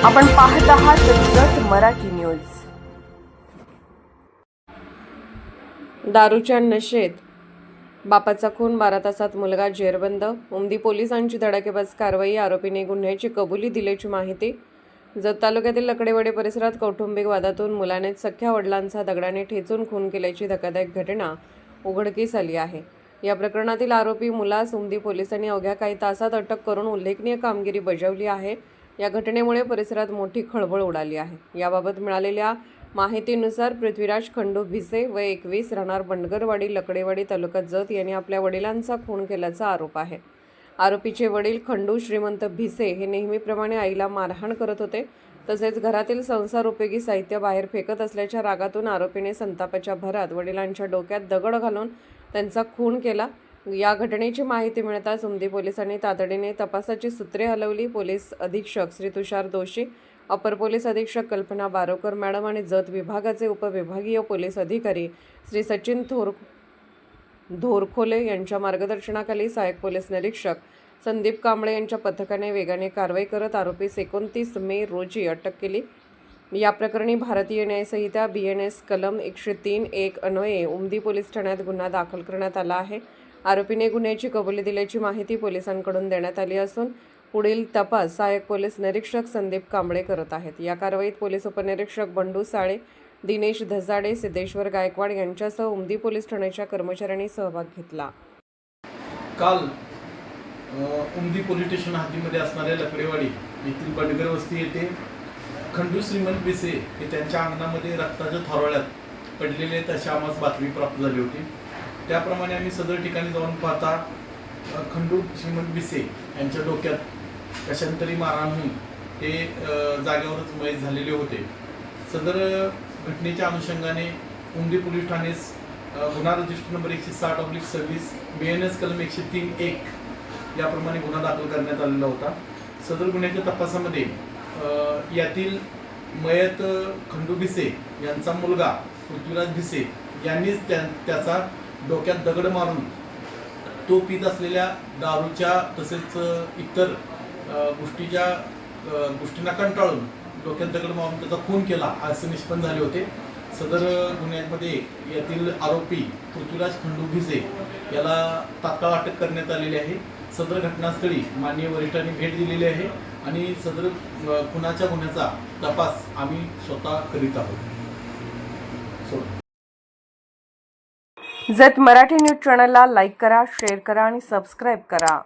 आपण पाहत आहात जत मराठी न्यूज। दारूच्या नशेत बापाचा खून, 12 तासात मुलगा जेरबंद। उमदी पोलिसांची धडाकेबाज कारवाई, आरोपीने गुन्ह्याची कबुली दिल्याची माहिती। जत तालुक्यातील लकडेवाडी परिसरात कौटुंबिक वादातून मुलाने सख्या वडिलांचा दगडाने ठेचून खून केल्याची धक्कादायक घटना उघडकीस आली आहे। या प्रकरणातील आरोपी मुलास उमदी पोलिसांनी अवघ्या काही तासात अटक करून उल्लेखनीय कामगिरी बजावली आहे। या घटनेमुळे परिसरात मोठी खळबळ उडाली आहे। याबाबत मिळालेल्या माहितीनुसार पृथ्वीराज खंडू भिसे वय 21 राहणार बंडगरवाडी लकडेवाडी तालुका जत यांनी आपल्या वडिलांचा खून केल्याचा आरोप आहे। आरोपीचे वडील खंडू श्रीमंत भिसे हे नेहमीप्रमाणे आईला मारहाण करत होते, तसेच घरातील संसार उपयोगी साहित्य बाहेर फेकत असल्याच्या रागातून आरोपीने संतापाच्या भरात वडिलांच्या डोक्यात दगड घालून त्यांचा खून केला। या घटनेची माहिती मिळताच उमदी पोलिसांनी तातडीने तपासाची सूत्रे हलवली। पोलीस अधीक्षक श्री तुषार दोशी, अपर पोलीस अधीक्षक कल्पना बारोकर मॅडम आणि जत विभागाचे उपविभागीय पोलीस अधिकारी श्री सचिन धोरखोले यांच्या मार्गदर्शनाखाली सहाय्यक पोलीस निरीक्षक संदीप कांबळे यांच्या पथकाने वेगाने कारवाई करत आरोपीस 29 मे रोजी अटक केली। या प्रकरणी भारतीय न्यायसंहिता BNS कलम 103(1) अन्वये उमदी पोलीस ठाण्यात गुन्हा दाखल करण्यात आला आहे। आरोपीने गुन्ह्याची कबुली दिल्याची माहिती पोलिसांकडून देण्यात आली असून पुढील तपास सहाय्यक पोलीस निरीक्षक संदीप कांबळे करत आहेत। या कारवाईत पोलीस उपनिरीक्षक बंडू साळे, दिनेश धसाडे, सिद्धेश्वर गायकवाड यांच्यासह उमदी पोलीस ठाण्याच्या कर्मचाऱ्यांनी सहभाग घेतला। काल उमदी पोलीस स्टेशन हद्दीमध्ये असणाऱ्या लकडेवाडी येथील बंडगर वस्ती येथे खंडू श्रीमंत भिसे हे त्यांच्या अंगणामध्ये रक्ताच्या थारोळ्यात पडलेले आहेत अशी आम्हाला बातमी प्राप्त झाली होती। त्याप्रमाणे आम्ही सदर ठिकाणी जाऊन पाहता खंडू श्रीमंत भिसे यांच्या डोक्यात कशांतरी मारहाण होऊन ते जागेवरच मयत झालेले होते। सदर घटनेच्या अनुषंगाने उमदी पोलीस ठाणेस गुन्हा रजिस्टर नंबर 160/26 BNS कलम 103(1) याप्रमाणे गुन्हा दाखल करण्यात आलेला होता। सदर गुन्ह्याच्या तपासामध्ये यातील मयत खंडू भिसे यांचा मुलगा पृथ्वीराज भिसे यांनीच त्याचा डोक्यात दगड मारून तो पीत असलेल्या दारूच्या तसेच इतर गोष्टींना कंटाळून डोक्यात दगड मारून त्याचा खून केला असे निष्पन्न झाले होते। सदर गुन्ह्यामध्ये यातील आरोपी पृथ्वीराज खंडू भिसे याला तात्काळ अटक करण्यात आलेली आहे। सदर घटनास्थळी माननीय वरिष्ठांनी भेट दिलेली आहे आणि सदर खुनाच्या गुन्ह्याचा तपास आम्ही स्वतः करीत आहोत। जत मराठी न्यूज चॅनलला लाईक करा, शेअर करा आणि सबस्क्राईब करा।